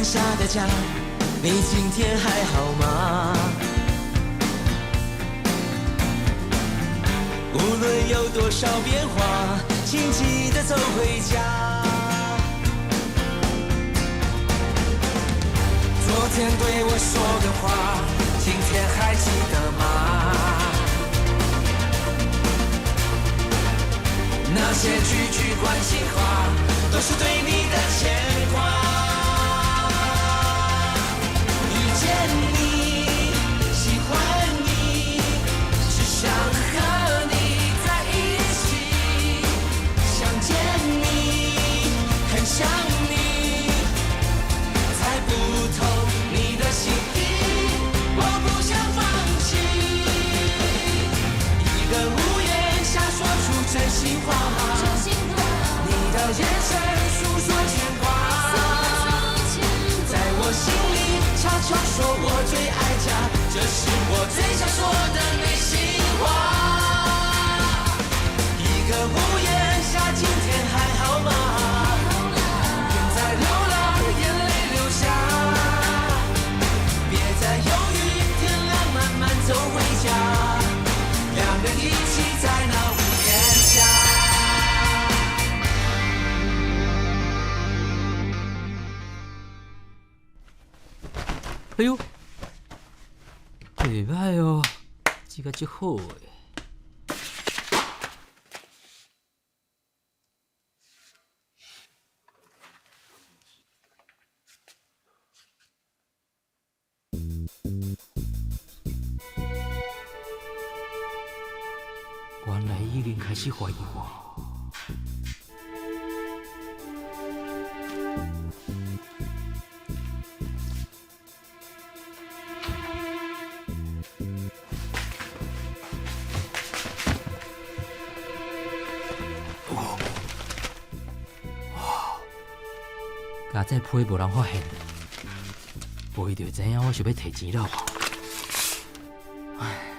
下的家，你今天还好吗？无论有多少变化，请记得走回家。昨天对我说的话，今天还记得吗？那些句句关心话，都是对你的牵挂。遇见你，喜欢你，只想和你在一起。想见你，很想你，猜不透你的心意，我不想放弃。一个屋檐下说出真心话，你的眼神诉说牵挂，在我心里悄悄说我最爱家，这是我最想说的内心话。一个屋檐下，今天还好吗？别再流浪，眼泪流下，别再犹豫，天亮慢慢走回家，两人一起在那屋檐下。哎呦，袂歹哦，这个真好诶。原来已经开始怀疑我。假再批无人发现，无伊就会知影我想要摕钱了。唉，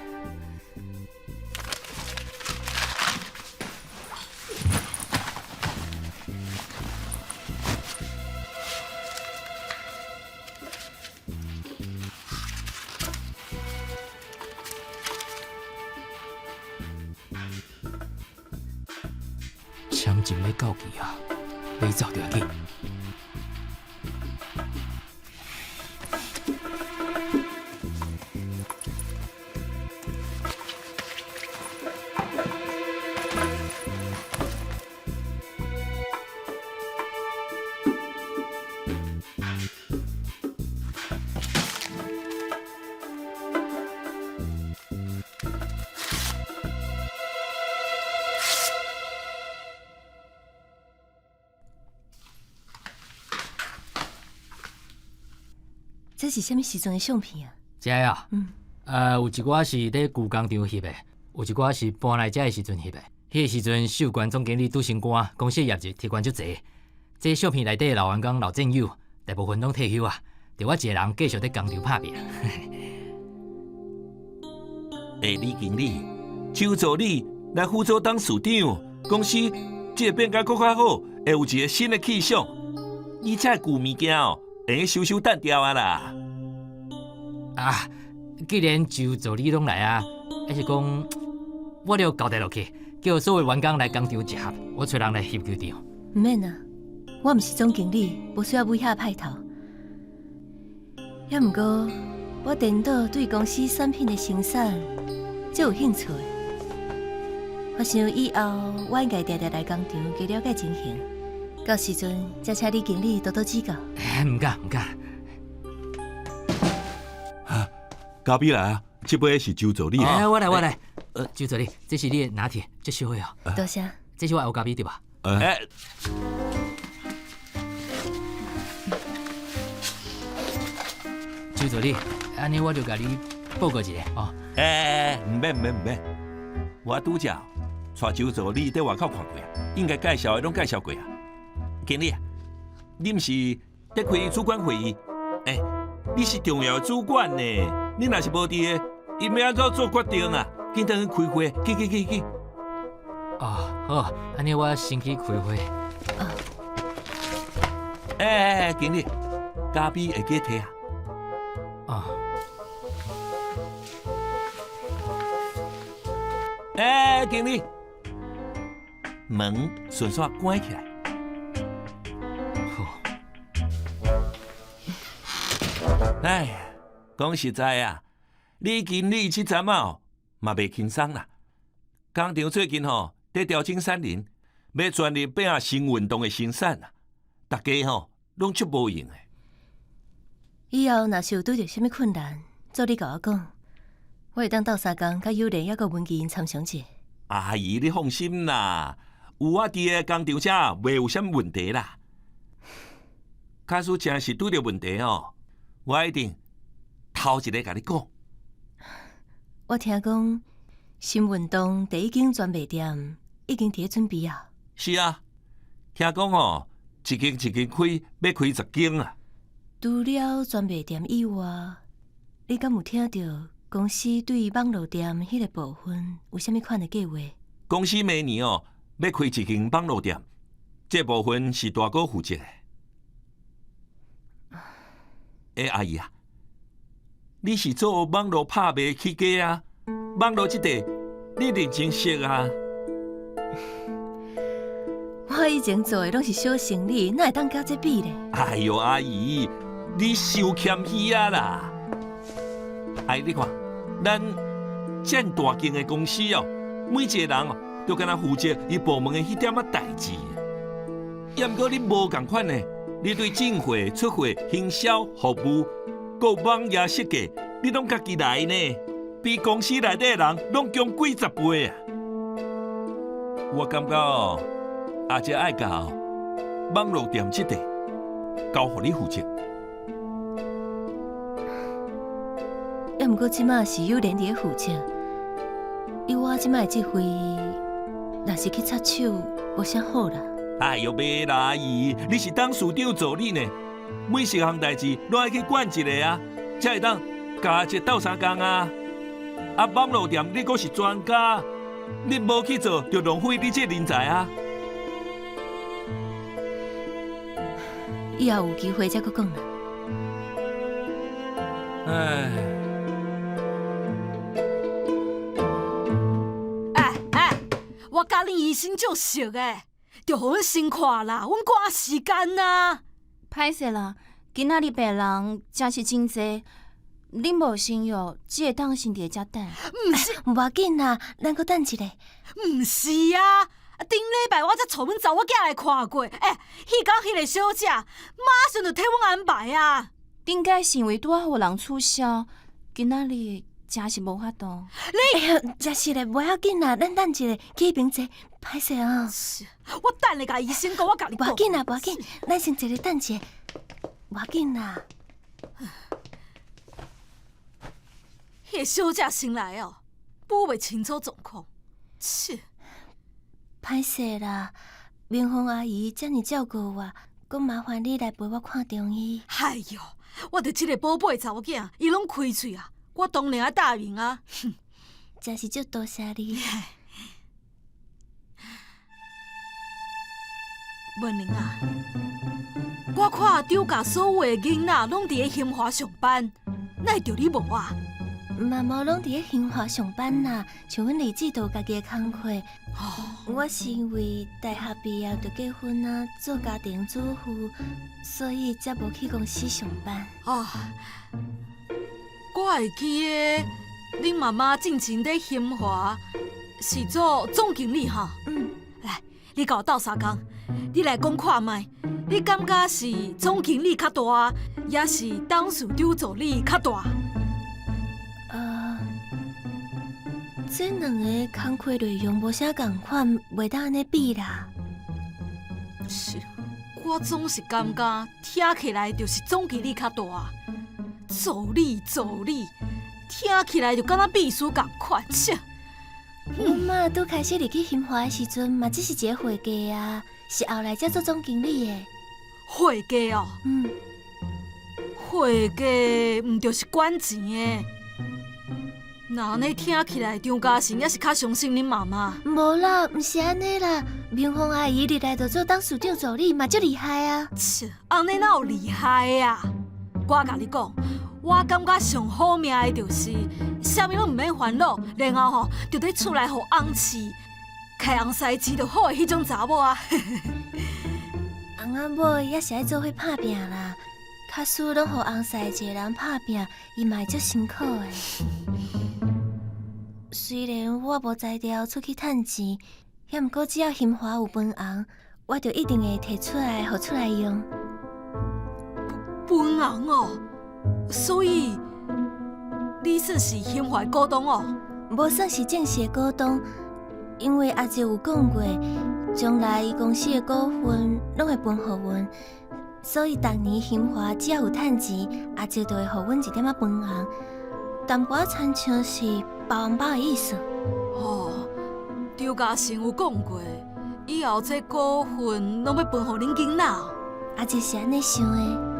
枪真要到期啊！你走就要紧。这是什么时阵的相片啊？这啊，有一寡是咧旧工厂翕的，有一寡是搬来这的时阵翕的。迄个时阵，秀冠总经理拄升官，公司业绩提悬足济。这相片内底的老员工、老战友，大部分拢退休啊，就我一个人继续在工厂拍拼。李经理，周助理来辅佐董事长，公司这个变甲更较好，会有一个新的气象。你这旧物件哦。会收收单调啊啦！啊，既然周助理拢来啊，还是讲我了交代落去，叫所有员工来工厂集合，我找人来翕球场。唔免啊，我唔是总经理，无需要尾下派头。也毋过，我颠倒对公司产品的生产最有兴趣。我想以后我应该常常来工厂，加了解情形。到时阵，再请李经理多多指教。唔敢唔敢。啊，交俾来啊！这杯是周助理啊。我来。周助理，这是你的拿铁，这小伙哦。多谢。这是我后咖啡对吧？周助理，安尼我就甲你报告一下哦。唔免，我拄则带周助理在外口看过啊，应该介绍的拢介绍过啊。经理啊，你毋是在开主管会议？你是重要的主管呢，你若是无伫的，伊要安怎做决定啊？紧等去开会，去。哦，好，安尼我先去开会。经理，咖啡会记摕啊。啊，经理，门顺续关起来。好，哎呀，讲实在啊，你经理这阵啊，嘛袂轻松啦。工厂最近在调整产能，要全力变啊新运动的生产啊，大家拢出无用的。以后若是有拄着什么困难，做你甲我讲，我会当斗相共，甲友莲还个文琪参详者。阿姨，你放心啦，有我伫个工厂遮，袂有啥物问题啦。假使真是拄着问题我一定头一个甲你讲。我听讲新运动第一间专卖店已经伫咧准备啊。是啊，听讲一间一间开，要开10间啊。除了专卖店以外，你敢有听到公司对网络店迄个部分有啥物款的计划？公司明年要开一间网络店，这部分是大哥负责的。阿姨啊，你是做网络拍卖起家啊？网络这块你认真熟啊？我以前做的拢是小生意，哪会当甲这比咧？哎呦，阿姨，你太谦虚啊啦！哎，你看，咱这么大间的公司每一个人都敢若负责伊部门的迄点仔代志。也毋过你无共款呢，你对进货、出货、营销、服务，各网页设计，你拢家己来呢，比公司内底的人拢强几10倍啊！我感觉阿姐爱交网络店这块交互你负责。也毋过即马是友莲伫咧负责，以我即马即回，若是去插手，无啥好啦。哎呦，袂啦，阿姨，你是当市长助理呢，每一项代志拢爱去管一个啊，才会当加一斗相共啊。啊，网络店你阁是专家，你无去做，就浪费你这人才啊。以后有机会再搁讲啦。哎，我甲恁医生足熟诶，着互阮先看啦，阮赶时间啊。歹势啦，今仔日病人真是真济，恁无先药，只会当先伫遮等。毋是，无要紧啦，咱搁等一下。毋是啊！顶礼拜我才带阮查某囝来看过，迄天迄个小姐马上就替阮安排啊。顶摆是因为拄仔互人促销，今仔日真是无法度。哎呀，真是嘞，无要紧啦，咱等一下去迄边坐，歹势啊。我等下甲医生讲，我甲你讲。无要紧啦，无要紧，咱先坐咧等一下，无要紧啦。迄个小姐先来摸袂清楚状况，切。歹势啦，明凤阿姨遮尔照顾我，阁麻烦你来陪我看中医。哎哟，我着即个宝贝查某囝，伊拢开喙啊，我当然爱答应啊。真是足多谢你。文玲啊，我看丢甲所有的囡仔拢伫咧兴华上班，哪会着你无啊？嘛无拢伫咧兴华上班啦，像阮二姊都有家己的工课。我是因为大学毕业就结婚啊，做家庭主妇，所以才无去公司上班。我会记得恁妈妈进前在兴华是做总经理哈。来，你甲我斗相共，你来讲看卖，你感觉是总经理较大，也是董事长助理较大？这两个工课内容无啥共款，袂当安尼比啦。是，我总是感觉听起来就是总经理较大，助理听起来就敢若秘书共款，切。阮妈拄开始入去兴华的时阵，嘛只是一个会计啊，是后来才做总经理的。会计哦？会计毋就是管钱的？那安尼听起来，张家成也是较相信恁妈妈。无啦，毋是安尼啦。明凤阿姨入来就做董事长助理，嘛足厉害啊。切，安尼哪有厉害啊？我甲你讲，我感觉上好命的就是，啥物拢毋免烦恼，然后吼，就伫厝内互翁饲，开翁婿钱就好的迄种查某啊。翁仔某也是爱做伙拍拼啦，假使拢互翁婿一个人拍拼，伊嘛会足辛苦的。虽然我无才调出去趁钱，也毋过只要兴华有分红，我就一定会摕出来，互出来用。分红哦，所以你算是兴华的股东哦？无算是正式的股东，因为阿姐有讲过，将来伊公司的股份拢会分互阮，所以逐年兴华只要有趁钱，阿姐就会互阮一点仔分红。淡薄仔亲像是包红包的意思。哦，刘家成有讲过，以后这股份拢要分互恁囡仔。阿姐是安尼想的。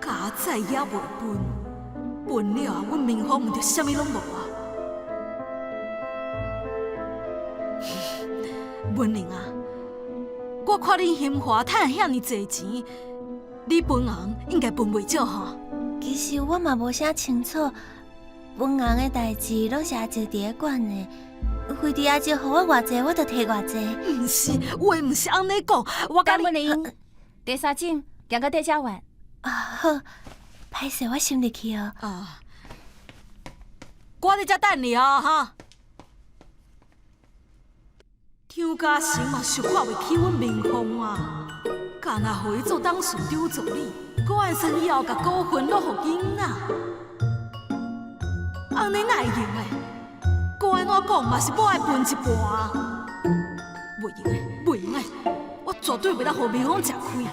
家再也袂分，分了阮明芳毋就啥物拢无啊！文玲啊，我看恁兴华趁遐尼侪钱，你分红应该分袂少吼。其实我嘛无啥清楚，分红的代志拢是阿姐伫咧管的，非得阿姐互我偌济，我就摕偌济。毋是，话毋是安尼讲，我甲你。干不灵，第三种，行到底遮完。啊好，歹势我先入去哦。啊，我伫遮等你啊哈。张家成嘛是看袂起阮明芳啊，干那互伊做董事长助理，搁按说以后甲股份落互囡仔，安尼哪会用诶？搁安怎讲嘛是我爱分一半，袂用诶，袂用诶，我绝对袂当互明芳吃亏。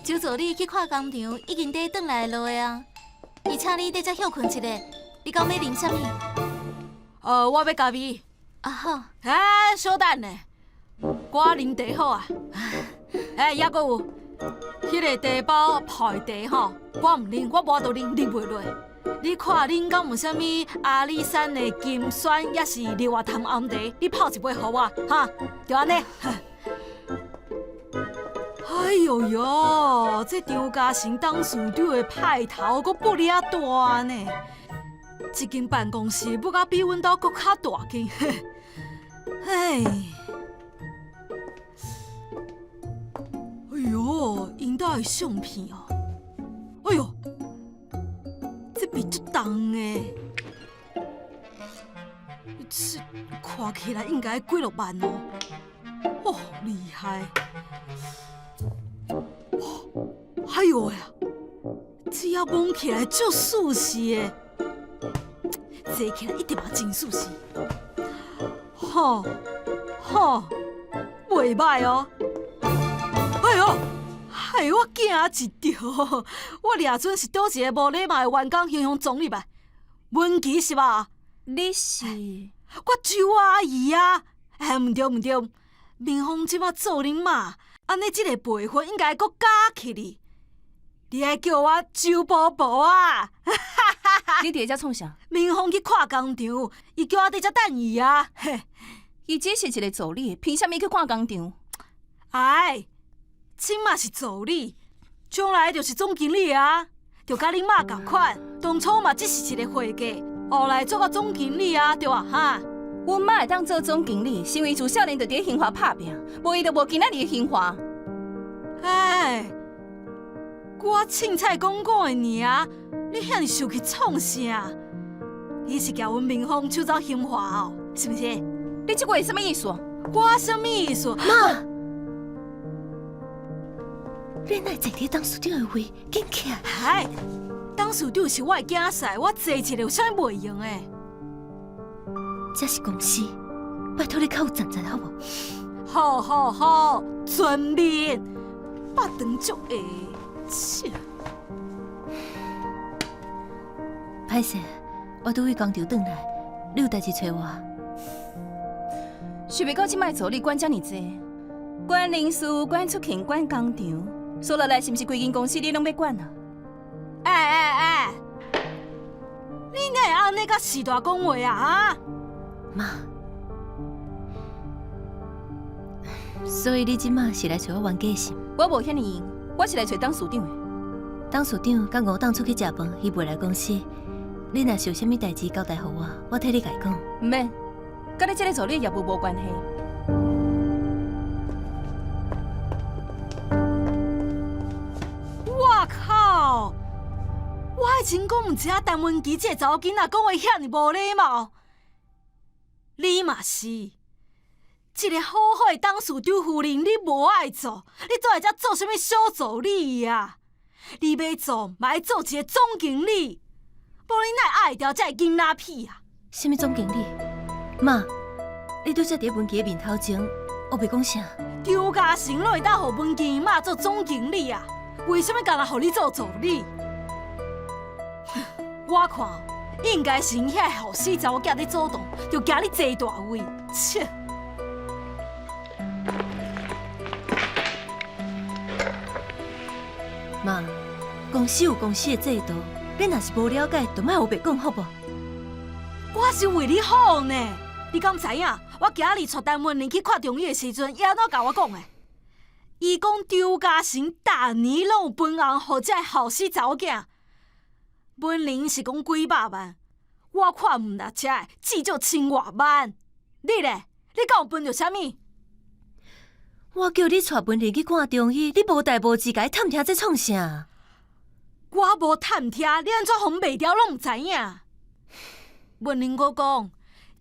周助理去看工厂，已经得转来落啊。伊请你在遮休困一下，你敢要啉啥物？我要咖啡。啊好。哎，稍等呢，我啉茶好啊。还阁有，迄个茶包泡的茶吼，我毋啉，我无法度啉袂落。你看恁敢有啥物阿里山的金选，也是另外潭红茶，你泡一杯互我，哈，就安尼。哎呦哟，这张家成董事长的派头阁不哩啊大呢！这间办公室不甲比阮兜阁较大间。哎，哎呦，因兜的相片哦，哎呦，这笔足重的，这看起来应该几落万哦，哦，厉害！哎呦喂啊！这要摸起来足舒适的，坐起来一定嘛真舒适。吼，袂歹哦。哎呦，害我惊一跳！我掠准是倒一个无礼貌的员工形象总入来。文琪是吧？你是？我周阿姨啊！哎，毋对，明芳即马做恁妈，安尼即个辈分应该阁加起哩。你爱叫我周宝宝啊！你伫遮创啥？明芳去看工厂，伊叫我伫遮等伊啊。伊只是一个助理，凭啥物去看工厂？哎，即嘛是助理，将来就是总经理啊，就甲恁妈共款。当初嘛只是一个会计，后来做到总经理啊，对吧？哈。阮妈会当做总经理，是因为自少年就伫兴华拍拼，无伊就无今仔日的兴华。哎。我凊彩讲讲的尔，你遐尼受气创啥？你是叫阮明芳手走兴华哦，是不是？你这话是什么意思？我什么意思？妈，你哪会坐伫董事长的位？紧起来！嗨，董事长是我的囝婿，我坐一个有啥袂用的？这是公司，拜托你较有站好无？好，全面，巴长足的。切！歹势，我拄去工厂转来，你有代志找我？想袂到即摆助理管遮尔济，管人事、管出勤、管工厂，说落来是毋是规间公司你拢要管啊？哎，你哪会安尼甲四大讲话啊？妈，所以你即马是来找我冤家是？我无遐尼闲，我是来找董事长的。董事长甲5档出去食饭，伊袂来公司。你若是有啥物代志交代互我替你家讲。唔免，甲你这个做你的业务无关系。我靠！我还真讲唔知影陈文琪这个查某囡仔讲话遐尼无礼貌。你嘛是，一个好好的董事长夫人，你无爱做，你倒来遮做啥物小助理呀？你要做，嘛要做一个总经理，无你哪会爱掉这个囡仔屁啊？啥物总经理？妈，你拄则伫文琪的面头前，我袂讲啥。张家成拢会当互文琪妈做总经理啊？为什么干那互你做助理？我看应该是因遐后生查某囝咧主动，就惊你坐大位。切！妈，公司有公司的制度，你若是无了解，就莫胡白讲好无？我是为你好呢，你敢知影？我今日带陈文玲去看中医的时阵，伊安怎甲我讲的？伊讲张家成大年拢有分红，互这后生查某囝。文玲是讲几百万，我看唔值这个，至少千外万。你咧？你敢有分着啥物？我叫你带文玲去看中医，你无代无志，甲伊探听这创啥？我无探听，你安怎哄袂掉拢唔知影？文玲哥讲，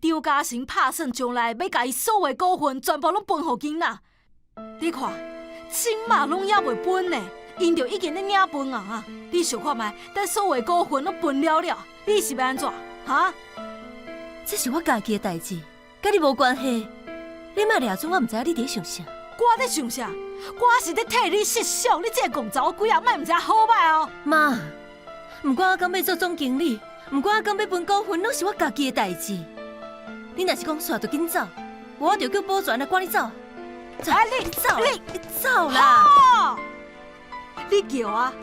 张家成拍算将来要甲伊所有股份全部拢分互囡仔。你看，真嘛拢也袂分呢，因着已经咧领分红啊！你想看觅，等所有股份拢分了了，你是要安怎？哈？这是我家己的代志，甲你无关系。你莫掠准我，唔知影你伫想啥。我咧想啥？我是咧替你设想，你这个戆查某鬼啊，莫唔知好歹哦。妈，唔管我讲要做总经理，唔管我讲要分股份，拢是我家己的代志。你若是讲煞就紧走，我就叫保全来赶你走。走，你走，你走啦！哦，你叫啊！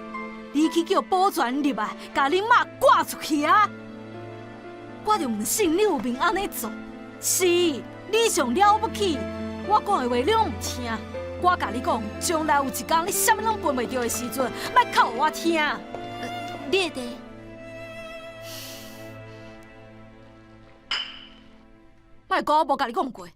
你去叫保全入来，甲恁妈赶出去啊！我就唔信你有面安尼做。是，你上了不起，我讲的话你拢唔听。我甲你讲，将来有一天你啥物拢分袂着的时阵，莫靠我听。你的莫讲我无甲你讲过。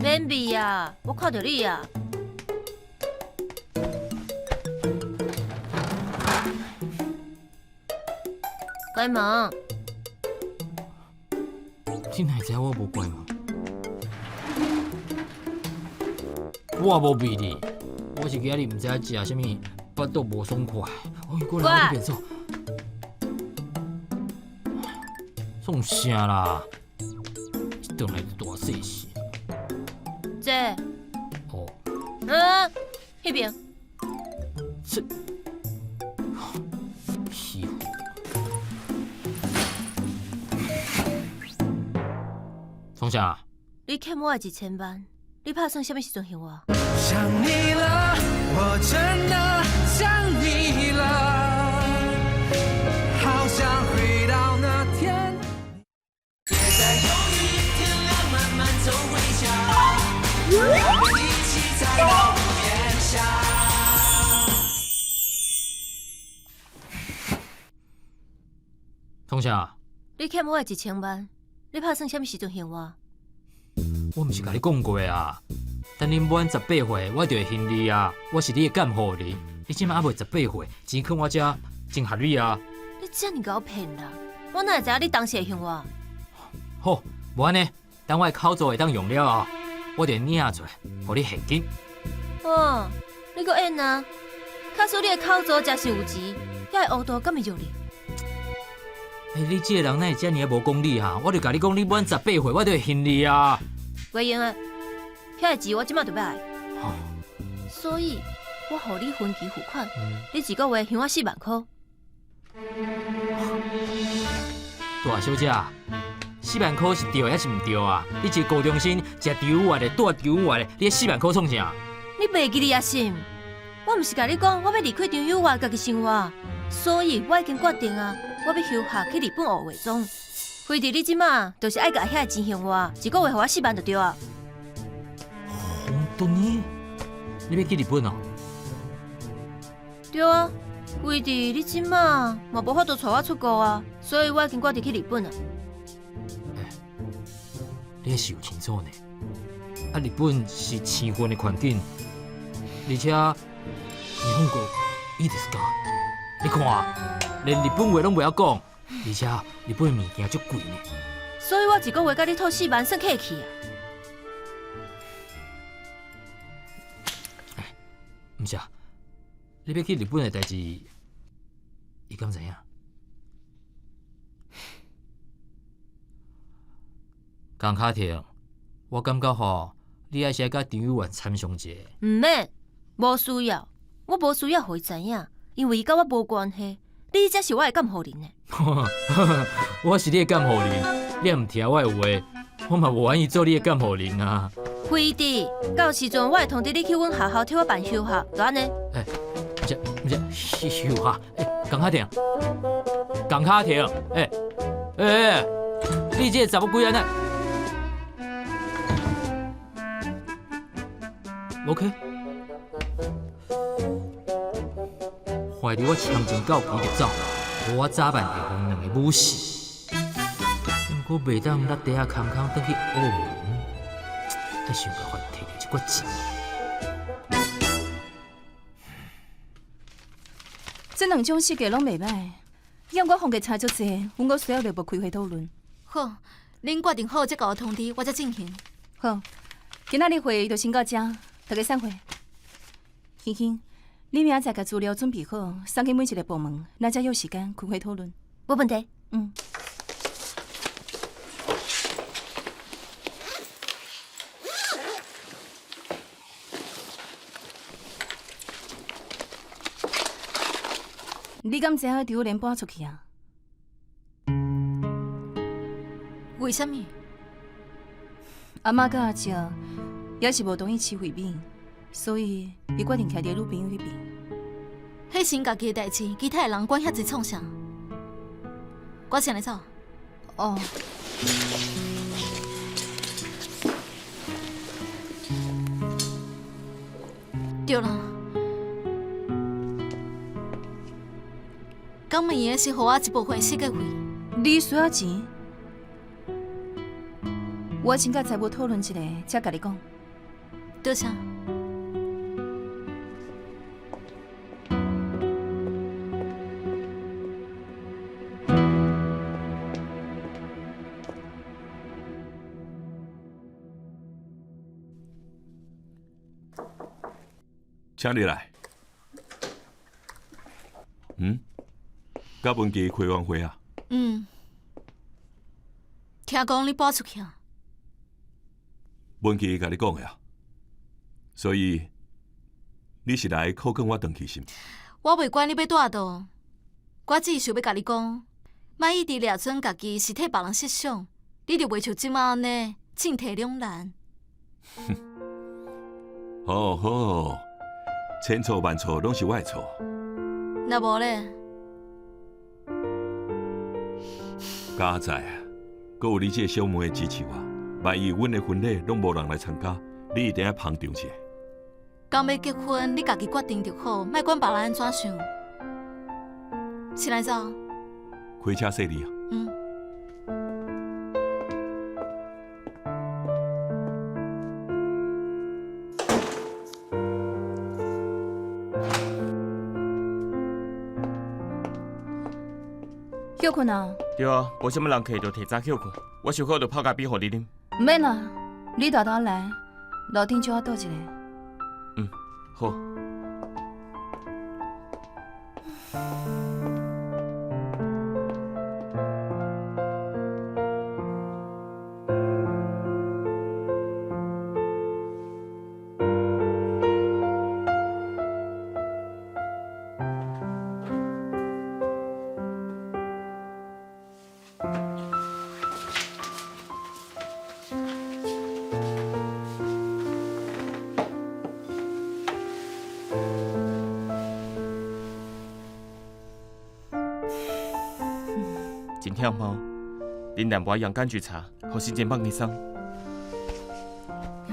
免味啊！我看到你啊！关门。你哪会知我无关门？我无味你，我是今日唔知影食啥物，腹肚无爽快。过来我变做。创啥啦？一顿来就大细事。这。哦。迄边。这。欺负。创啥？你欠我1000万，你打算什么时阵还我？想你了，我真的想你了，好想回到那天。别再犹豫，天亮慢慢走回家，我们一起在道路边下。创啥？你欠我1000万，你打算什么时阵还我？我毋是甲你讲过啊，等你满18岁，我就会还你啊！我是你的监护人，你即摆还未18岁，钱囥我遮，真合理啊！你这么甲我骗啦！我哪会知影你当时会还我？好，无安尼，等我的口座会当用了后，我就领出来，互你现金。哦，你阁演啊？假使你的口座真是有钱，遐个乌道敢会入你？你这个人哪会遮尔无讲理啊？我就甲你讲，你满18岁，我就会还你啊！袂用啊，遐个钱我即马就要来。哦，所以我予你分期付款，你一个月还我4万块。大小姐，4万块是对还是唔对啊？你一个高中生，食猪肉的，住猪肉的，你4万块创啥？你袂记你也信？我毋是甲你讲，我要离开张友华家己生活，所以我已经决定啊，我要休学去日本学化妆。非得你即马就是爱甲遐钱还我，一个月互我4万就对啊。红豆呢？你要去日本哦？对啊，为着你即马嘛无法度带我出国啊，所以我已经决定去日本啊。你是有清楚呢？啊，日本是青云的环境，而且日本国伊就是讲，你看，连日本话拢袂晓讲，而且日本的物件足贵呢。所以我一个月甲你讨4万算客气啊。毋是啊，你要去日本的代志，伊敢知影？江卡婷，我感觉吼，你还是甲张友元参详者。毋免，无需要，我无需要互伊知影，因为伊甲我无关系。你才是我的监护人呢。我是你的监护人，你毋听我的话，我嘛无愿意做你的监护人啊。非得，到时阵我会通知你去阮学校替我办休学，就安尼。唔是，休学。江卡婷，江卡婷，你这个查某鬼安尼 ？OK。怀疑我枪前到皮就走，我早晚会互两个武士。不过袂当落地下空空倒去澳门，要想办法摕到一筆錢。这两种设计拢袂歹，要我放个差足济，阮我需要就无开会讨论。好，恁决定好再甲我通知，我再进行。好，今仔日会议就先到这，大家散会。欣欣，你明仔载甲资料准备好，送去每一个部门，咱才有时间开会讨论。无问题。你敢知影丢连搬出去啊？为什么？阿妈甲阿姐也是无同意饲慧敏，所以伊决定徛伫女朋友迄边。迄是家己的代志，其他的人管遐济创啥？我先来走。哦。对了，讲明的是互我一部分设计费。你需要钱？我先甲财务讨论一下，才甲你讲。多谢。请你来。甲文琪开完会啊？听讲你搬出去啊？文琪甲你讲的啊，所以你是来考卷我回去是吗？我袂管你要住倒，我只是想要甲你讲，莫一直掠准家己是替别人设想，你就袂像即马安尼进退两难。好好，千错万错拢是我的错。那无咧？佳仔啊，阁有你这小妹支持我，万一阮的婚礼拢无人来参加，你一定要捧场一下。刚要结婚，你家己决定就好，莫管别人安怎想。先来走。开车驶你啊。休困啊？对啊，无啥物人客就提早休困。我想好就泡咖啡互你啉。唔免啦，你大胆来，楼顶叫我倒一个。好。忝吗？恁淡薄洋甘菊茶，互时间放轻松。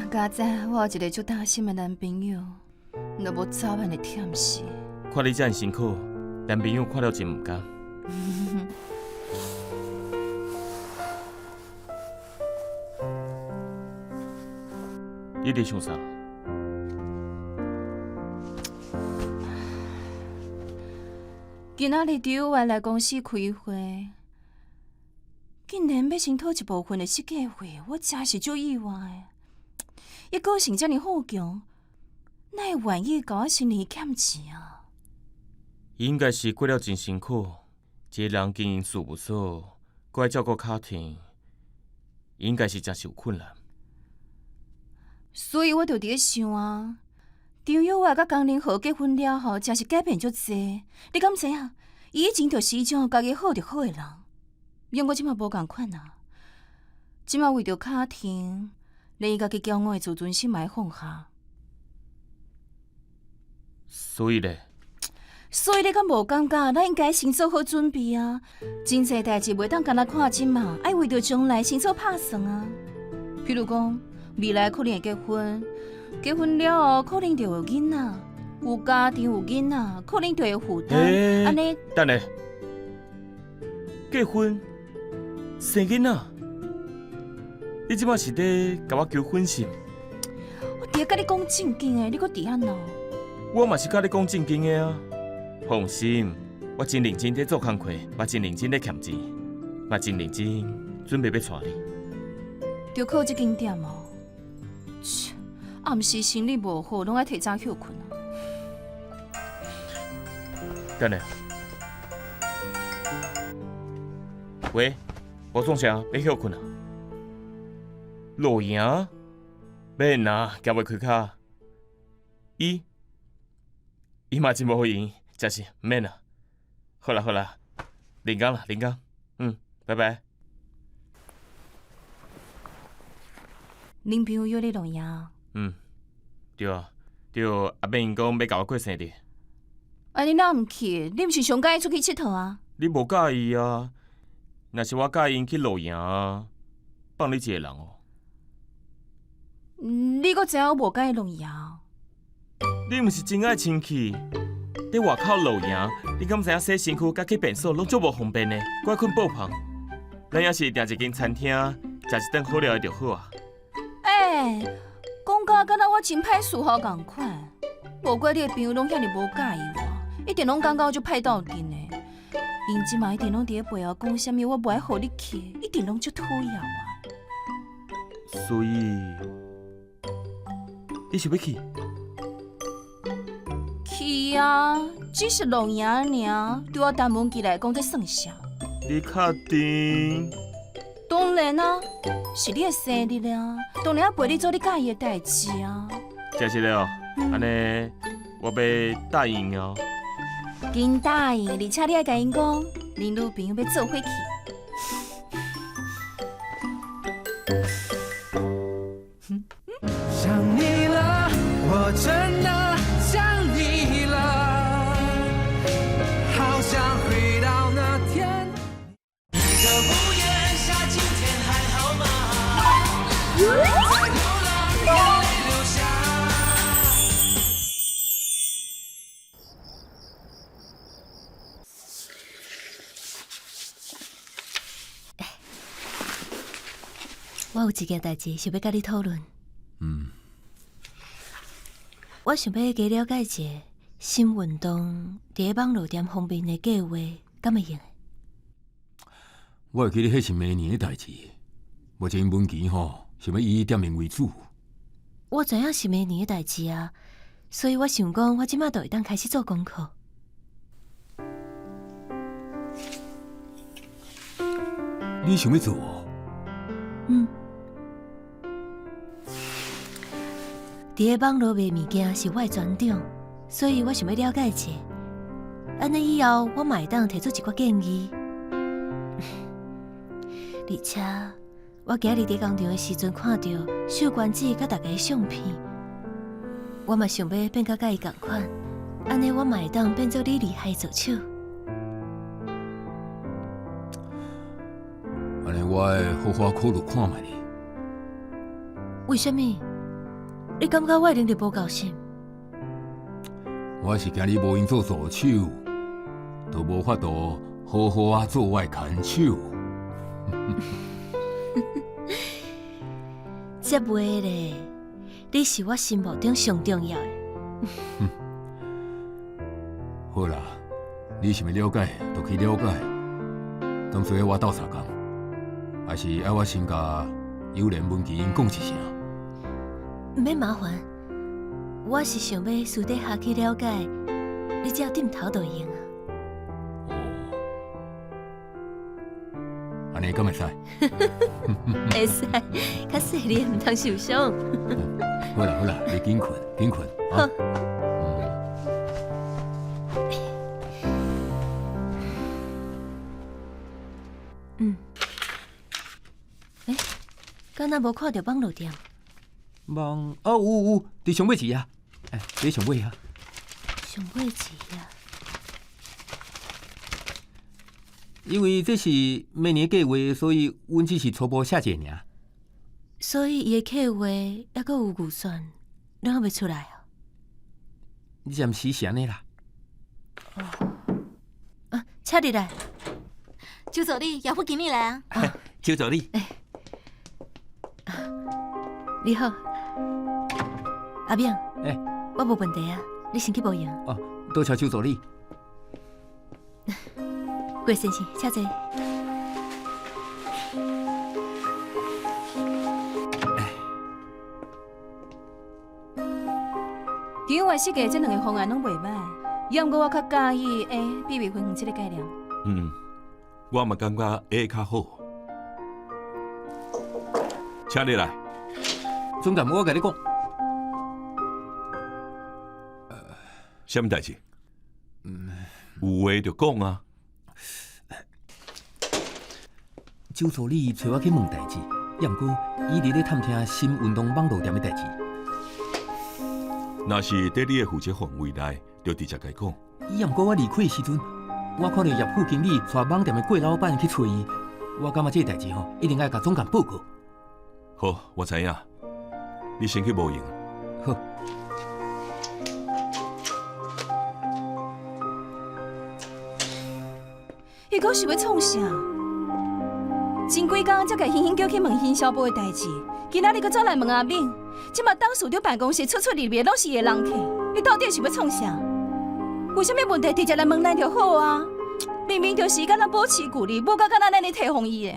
家姐，我有一个足担心的男朋友，若无早晚会忝死。看你这样辛苦，男朋友看了真唔甘。你伫想啥？今仔日刘友元来公司开会，竟然要先讨一部分的设计费，我真是足意外的。伊个性遮尔好强，哪会愿意甲我先年欠钱啊？伊应该是过了真辛苦，一个人经营事务所，搁爱照顾家庭，伊应该是真是有困难。所以我就伫咧想啊，张友元甲江林和结婚了后，真是改变足济。你敢知影？伊以前就是迄种家己好就好的人，用我即马无共款啊。即马为着家庭，连伊家己骄傲的自尊心嘛放下。所以咧，所以你敢无感觉，咱应该先做好准备啊？真侪代志袂当干那看紧嘛，爱为着将来先做打算啊。譬如讲，未来可能会结婚，结婚了后可能就有囡仔，有家庭有囡仔，可能就会负担。安尼，等下，结婚生囡仔，你即马是咧甲我求婚是？我伫甲你讲正经的，你搁伫遐闹？我嘛是甲你讲正经的啊！放心，我真认真在做工课，嘛真认真在欠钱，嘛真认真准备要娶你。就靠这间店哦。切，暗时心理无好，拢爱提早休困啊。等下，喂，我创啥要休困啊？露营？免啦，行袂开卡。伊嘛真无好用，真是免啦。好啦好啦，练工啦练工，拜拜。恁朋友约你露营啊？对啊，就阿伯因讲要甲我过生日。啊，你哪毋去？你毋是上介意出去佚佗啊？你无介意啊？若是我介意去露营啊，放你一个人哦。你阁知影我无介意露营？你毋是真爱亲戚，伫外口露营，你敢知影洗身躯甲去便所拢足无方便呢？我困爆棚，咱要是订一间餐厅，食一顿好料的就好啊。讲甲敢若我真歹伺候共款，无怪你的朋友拢遐尼无介意我，一定拢感觉我就歹斗阵的。因即嘛一定拢伫咧背后讲啥物，我无爱互你去，一定拢足讨厌啊。所以，你想要去？去啊，只是露营尔，对我单门记来讲，这算啥？你确定？当然啊，是你的生日啊，当然要陪你做你介意的代志啊。真是了，安尼我要答应哦。紧答应，而且你爱甲因讲，恁女朋友要做伙去。想你了，我真的想你了，好想回到那天。你的屋檐下，今天还好吗？在流浪，眼泪流下。我有一件代志想要甲你讨论。我想要加了解一下新运动伫网络店方面的计划，敢会用？我会记得迄是明年的代志。目前文琪想要以店面为主。我知影是明年的代志啊，所以我想讲，我即马就会当开始做功课。你想要做？伫咧网络卖物件是我的专长，所以我想要了解一下。安尼以后，我嘛会当提出一寡建议。而且，我今日伫工厂的时阵看到秀娟姐甲大家的相片，我嘛想要变甲甲伊同款，安尼我嘛会当变做你厉害的助手。我会好好考虑看卖哩。为什么？你感觉我一定就无够心？我是惊你无闲做助手，都无法度好好啊做我的牵手。这袂咧，你是我心目中上重要的。好啦，你想要了解就去了解，当做我斗相共，还是要我先甲友莲文琪讲一声？唔免麻烦，我是想要私底下去了解，你只要点头就用啊。哦，安尼敢会使？会使，较细腻唔通受伤。好啦好啦，你紧困紧困啊。敢若无看到网络店？网哦有，伫上尾市啊，伫上尾啊。上尾市啊？因为这是明年计划，所以阮只是初步写一下尔。所以伊的计划还阁有预算，拢还未出来哦。暂时是安尼啦。啊，车入来。周助理，要不经理来啊？周助理，你好，阿明。哎，我无问题啊，你先去无用。哦，多谢周助理。郭先生，请坐。其实我设计这两个方案拢袂歹，要毋过我较介意 A 比未分红这个概念。我嘛感觉 A 较好。请你来。总监，我甲你讲，什么代志？有话就讲啊。周助理找我去问代志，也毋过伊伫咧探听新运动网络店的代志。若是在你的负责范围内，就直接甲伊讲。也毋过我离开的时阵，我看到叶副经理带网店的郭老板去找伊，我感觉这代志吼，一定要甲总监报告。好，我知影。你先去无用。好。伊阁是要创啥？前几工才甲欣欣叫去问新销部的代志，今仔日阁走来问阿敏，即马当事长办公室出入入拢是伊的人客，伊到底是要创啥？有啥物问题直接来问咱就好啊！明明就是敢若保持距离，无甲敢若咱咧提防伊的。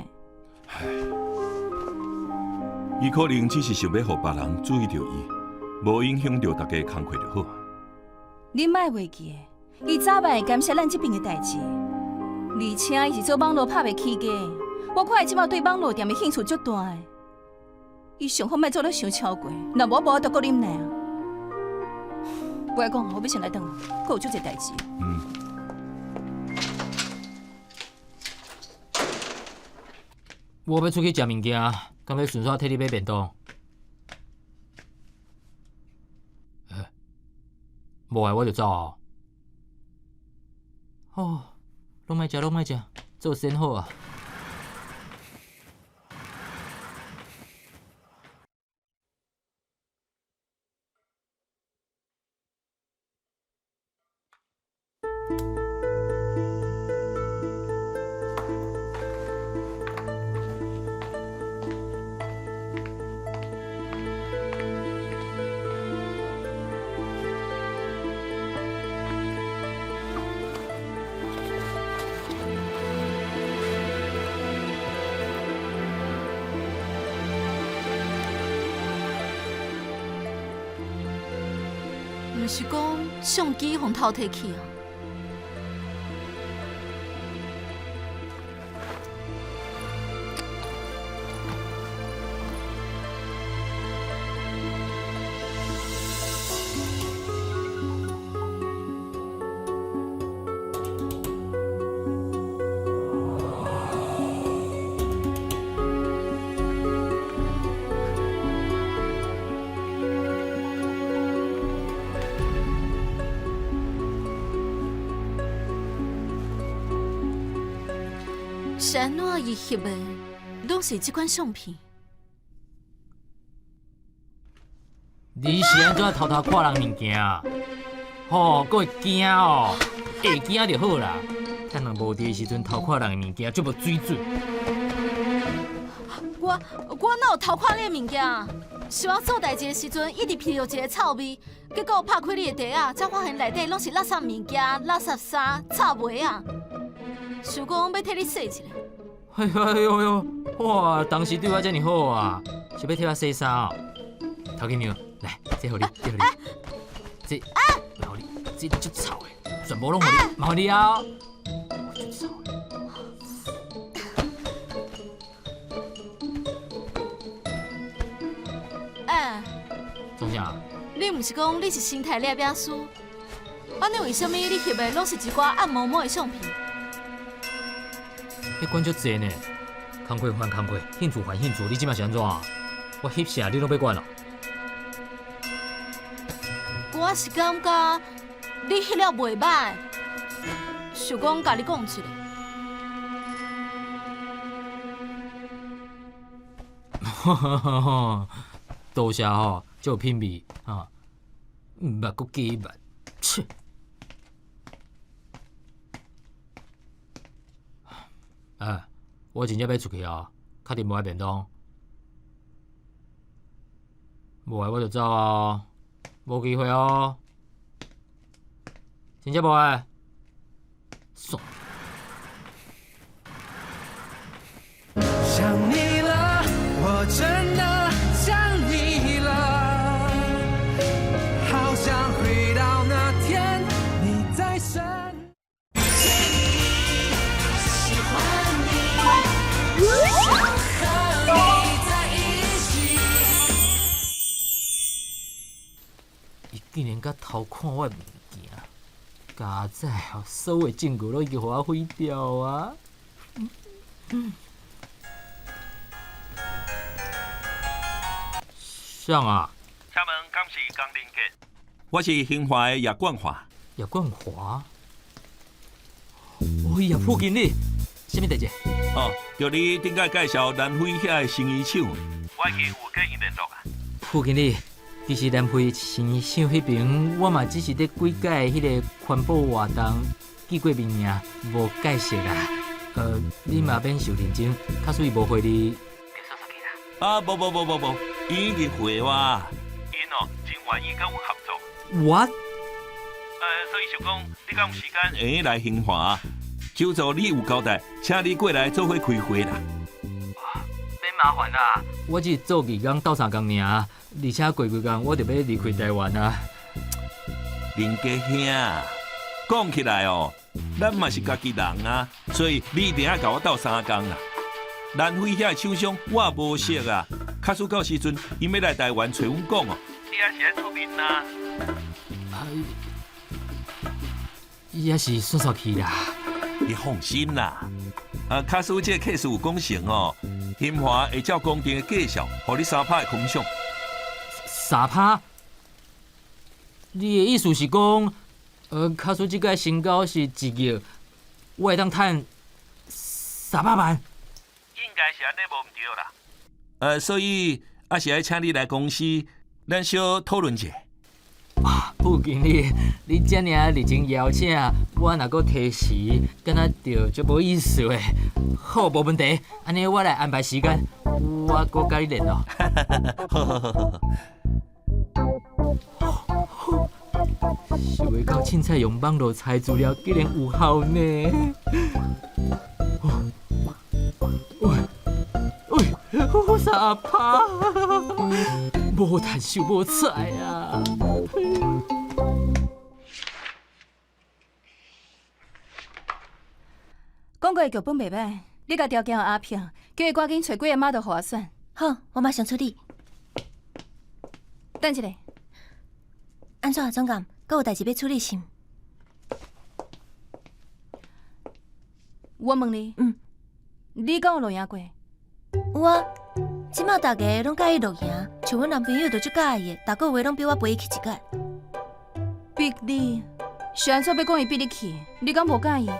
伊可能只是想要互别人注意到伊，无影响到大家工作就好。你莫袂记，伊早晚会感谢咱这边的代志，而且伊是做网络拍袂起家，我看伊即马对网络店的兴趣足大的。伊上好莫做咧伤超过，若无我就搁啉奶啊！不爱讲，我要先来等，阁有足侪代志。我要出去食物件，敢要顺便替你买便当？无爱我就走啊！哦，拢莫食，拢莫食，做先好啊！毋是讲相机互偷摕去啊？是安怎伊翕的？拢是即款相片。你是安怎偷偷看人物件啊？吼，佫会惊哦，会惊就好啦。趁人无伫的时阵偷看人的物件，足无水准。我哪有偷看你的物件啊？是我做代志的时阵一直闻到一个臭味，结果拍开你的袋啊，才发现内底拢是垃圾物件、垃圾衫、臭味啊。想讲要替你洗一下。哎呦呦，哇，当时对我遮尔好啊，是要替我洗衫哦。头家娘，来，这互你，这互你，这，麻烦你，这足臭的，全部拢互你，麻烦你啊！足臭的。做啥？你毋是讲你是生态列表师？安尼为什么你翕的拢是一寡暗摸摸的相片？你管足济呢？工课还工课，兴趣还兴趣，你即摆是安怎？我翕啥你拢要管咯？我是感觉你翕了袂歹，想讲甲你讲一下。哈哈哈哈！多谢吼，足有品味啊！捌佫记捌，切！我真正要出去啊，确定无爱便当，无爱我就走啊，无机会哦，真正无爱。爽。想你了，我真的想你了，好想回到那天你在身。喜欢你，想和你在一起。伊竟然甲偷看我的物件，家仔哦，所有的证据都已经互我毁掉啊！谁啊？请问敢是江林杰？我是兴华的叶冠华。叶冠华？哦，叶副经理，什么代志？哦，叫你顶个介绍南非遐的生意厂，我已经有跟伊联络啊。副经理，其实南非生意厂迄边，我嘛只是咧几届迄个环保活动见过面尔，无介绍啦。你嘛免受认真，假使伊无回你。啊，无，伊已经回我，因哦真愿意跟我合作。What？所以想讲，你敢有时间会来兴华？求助你有交代，请你过来做伙开会啦。免麻烦啦，我只做2工斗3工尔，而且过几工我就要离开台湾啊。林家兄，讲起来哦，咱嘛是家己人啊，所以你一定要甲我斗3工啦。南非遐个厂商我也无识啊，假使到时阵伊要来台湾找阮讲哦，你也是爱出面啊。也是算算去啦。你放心啦，假使这个 case 有讲成哦，兴华会照公定的介绍，互你3拍的空赏。3拍？你的意思是讲，假使这个身高是1亿，我会当赚300万？应该是安尼无毋对啦。所以也是爱请你来公司，咱小讨论者。副经理，你遮尔热情邀请，我若搁提示，敢若着足无意思诶。好，无问题，安尼我来安排时间，我搁甲你联络。想袂到凊彩用网络查资料，竟然有效呢！喂，3拍，无趁手无彩啊！广告的剧本袂歹，你甲条件有阿平，叫伊赶紧找几个model互我选。好，我马上处理。等一下，安怎总监，阁有代志要处理是？我问你，你敢有露营过？有啊，即马大家拢介意露营，像阮男朋友就足介意的，大个月拢逼我陪伊去一届。逼你？是安怎要讲伊逼你去？你敢无介意？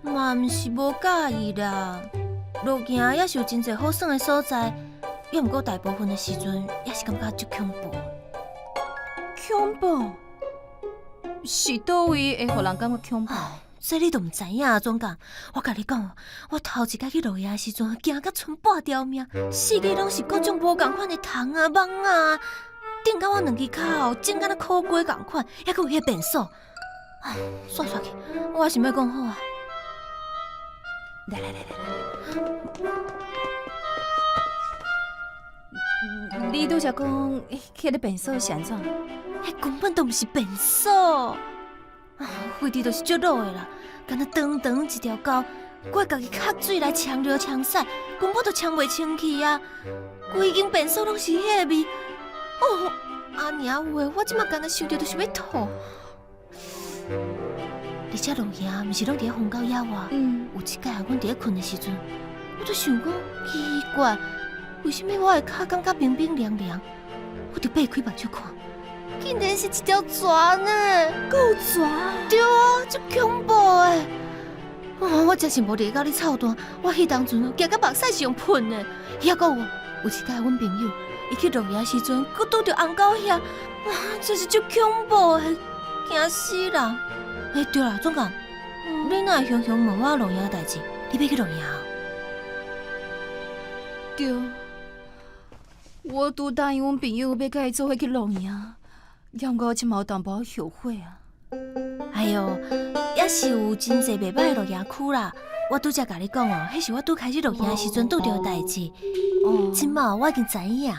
嘛毋是无介意啦，路行也是有真侪好耍的所在，也毋过大部分的时阵也是感觉足恐怖。恐怖？是倒位会互人感觉恐怖？这你都毋知影啊，总监。我甲你讲，我头一摆去落野的时阵，惊到剩半条命，四界拢是各种无共款的虫啊、蠓啊，顶到我两只脚整敢若苦瓜共款，还佫有迄便所。唉，煞去，我还是要讲好啊。来，你拄则讲迄个便所是安怎？迄根本都毋是便所。位置就是足老的啦，敢若长长一条沟，我家己卡水来呛热呛晒，根本都呛袂清气啊！规间便所拢是迄个味，哦，阿娘有诶，我即马干那想着就是要吐。而且路兄毋是拢伫咧荒郊野外，有一届阮伫咧困的时阵，我就想讲奇怪，为什么我的脚感觉冰冰凉凉？我就擘开目睭看。竟然是一条蛇呢！够蛇？对啊，足恐怖的！我真是无理到你操蛋，我迄当阵惊到目屎是用喷的。还佫有一届阮朋友，伊去落野时阵，佫拄着红狗遐，真是足恐怖的，惊死人！对啦，总监，你哪会常常问我落野的代志？你要去落野啊？对，我拄答应阮朋友要甲伊做伙去落野。要毋过我即有淡薄后悔啊！哎哟，也是有真侪袂歹的落野区啦。我拄则甲你讲哦，迄是我拄开始落野的时阵拄着的代志。即马我已经知影，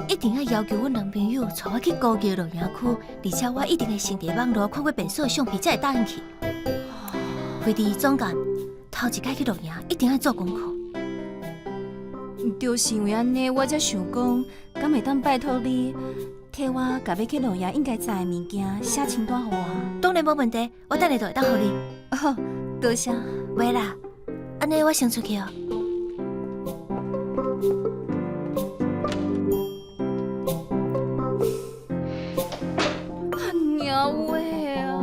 一定要要求阮男朋友带我去高级落野区，而且我一定会先伫网络看过便所的相片，才会答应去。飞弟总监，头一届去落野一定要做功课。就是因为安尼，我才想讲，敢会当拜托你。替我甲要去落野应该知的物件写清单互我。当然无问题，我等下就会当互你。好，多谢。喂啦，安尼我先出去哦。娘喂啊！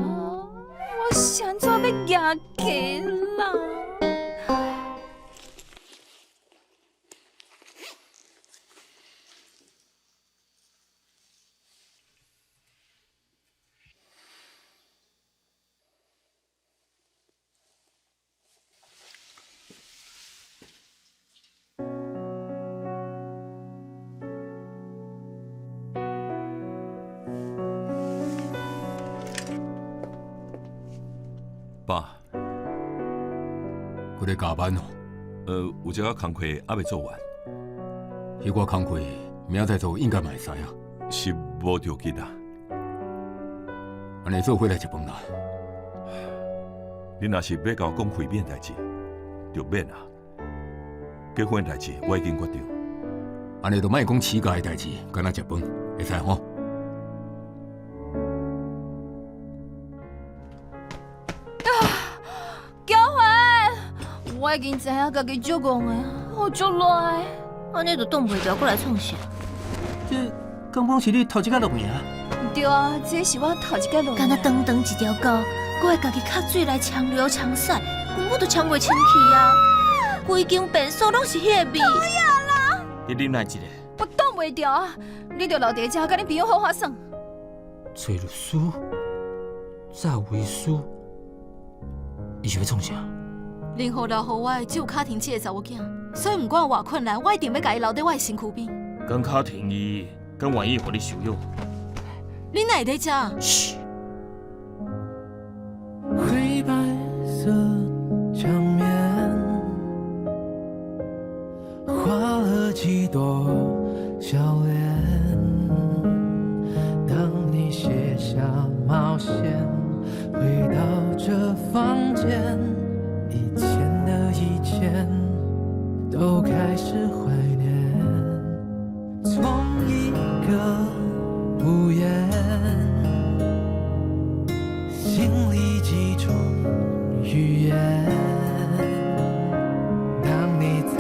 我是安怎要行起啦？爸，佢咧加班哦。有一个工课还未做完。迄个工课明仔载做应该嘛会使啊。是无着急啊。安尼做伙来食饭啦。你若是要甲我讲开面代志，就免啊。结婚代志我已经决定。安尼就莫讲起家的代志，干那食饭，会使吼？我已经知影家己足戆的，我足累。安尼就挡袂牢，过来创啥？这刚刚是你头一摆落野？对啊，这是我头一摆落野。敢若长长一条沟，我会家己卡水来呛流呛晒，根本都呛袂清气啊！规间便所拢是迄个味。讨厌啦！你忍耐一下。我挡袂牢啊！你着留伫遮，甲你朋友好好耍。找律师，找卫师，伊是要创啥？林浩留互我的只有卡廷这个查某囝，所以毋管偌困难，我一定要甲伊留伫我的身躯边。跟卡廷伊，跟愿意互你收养。你哪会在遮？嘘。灰白色墙面，画了几朵笑脸。当你卸下冒险，回到这房间。以前的以前，都开始怀念。从一个屋檐，心里几种语言。当你在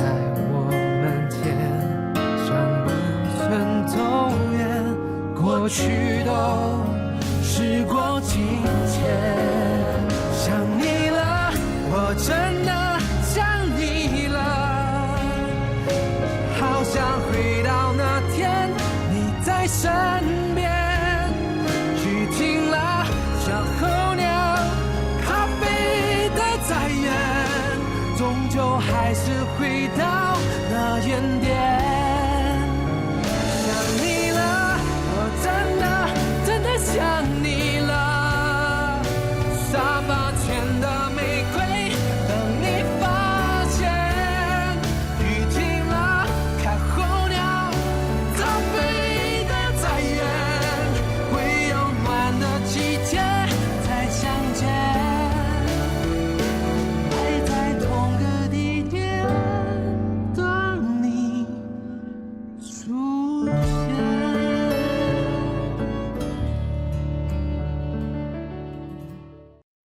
我们肩上不曾走远，过去都时过境迁。想你了。我真的想你了，身边，去听了小候鸟咖啡的再演，终究还是回到那原点。